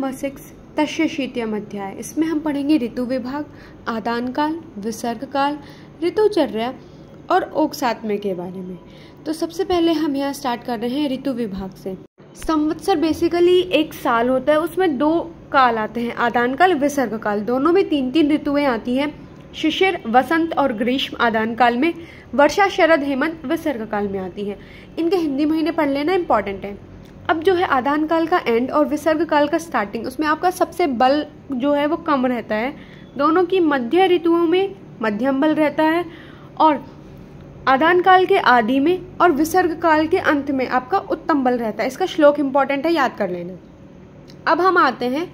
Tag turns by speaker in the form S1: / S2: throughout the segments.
S1: Number 6 तस्य शीत्यम अध्याय। इसमें हम पढ़ेंगे ऋतु विभाग, आदान काल, विसर्ग काल, ऋतुचर्या और ओकसात्म्य के बारे में। तो सबसे पहले हम यहाँ स्टार्ट कर रहे हैं ऋतु विभाग से। संवत्सर बेसिकली एक साल होता है, उसमें 2 काल आते हैं, आदान काल, विसर्ग काल। दोनों में 3-3 ऋतुएं आती हैं। शिशिर, वसंत और ग्रीष्म आदान काल में, वर्षा, शरद, हेमंत विसर्ग काल में आती हैं। इनके हिंदी महीने पढ़ लेना इंपॉर्टेंट है। अब जो है आदान काल का एंड और विसर्ग काल का स्टार्टिंग, उसमें आपका सबसे बल जो है वो कम रहता है। दोनों की मध्य ऋतुओं में मध्यम बल रहता है और आदान काल के आदि में और विसर्ग काल के अंत में आपका उत्तम बल रहता है। इसका श्लोक इंपॉर्टेंट है, याद कर लेना। अब हम आते हैं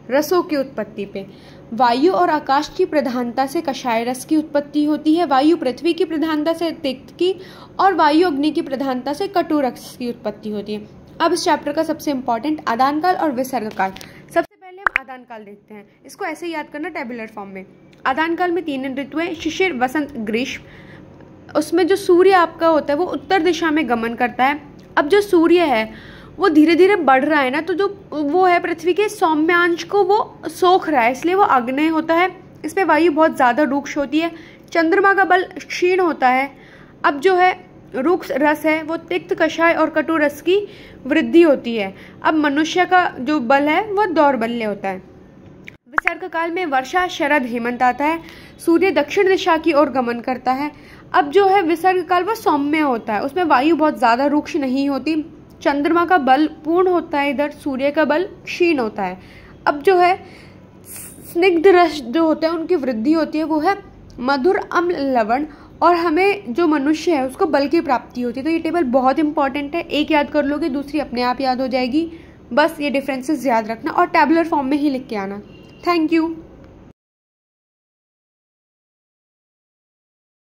S1: रसों की उत्पत्ति पे। वायु और आकाश की प्रधानता से कषाय रस की उत्पत्ति होती है। वायु पृथ्वी की प्रधानता से तिक्त की और वायु अग्नि की प्रधानता से कटु रस की उत्पत्ति होती है। अब इस चैप्टर का सबसे इंपॉर्टेंट आदान काल और विसर्ग काल। सबसे पहले हम आदान काल देखते हैं। इसको ऐसे याद करना टेबुलर फॉर्म में। आदान काल में 3 ऋतुएं, शिशिर, वसंत, ग्रीष्म। उसमें जो सूर्य आपका होता है वो उत्तर दिशा में गमन करता है। अब जो सूर्य है वो धीरे धीरे बढ़ रहा है ना, तो जो वो है पृथ्वी के सौम्यांश को वो सोख रहा है, इसलिए वो आग्नेय होता है। इसमें वायु बहुत ज़्यादा रुक्ष होती है। चंद्रमा का बल क्षीण होता है। अब जो है रुक्ष रस है वो तिक्त, कषाय और कटु रस की वृद्धि होती है। अब मनुष्य का जो बल है वो दौर्बल्य होता है। विसर्ग काल में वर्षा, शरद, हेमंत आता है। सूर्य दक्षिण दिशा की ओर गमन करता है। अब जो है विसर्ग काल वो सौम्य होता है, उसमें वायु बहुत ज़्यादा रुक्ष नहीं होती। चंद्रमा का बल पूर्ण होता है, इधर सूर्य का बल क्षीण होता है। अब जो है स्निग्ध रस जो होते हैं उनकी वृद्धि होती है, वो है मधुर, अम्ल, लवण। और हमें जो मनुष्य है उसको बल की प्राप्ति होती है। तो ये टेबल बहुत इंपॉर्टेंट है, एक याद कर लोगे दूसरी अपने आप याद हो जाएगी। बस ये डिफरेंसेस याद रखना और टैबुलर फॉर्म में ही लिख के आना। Thank you.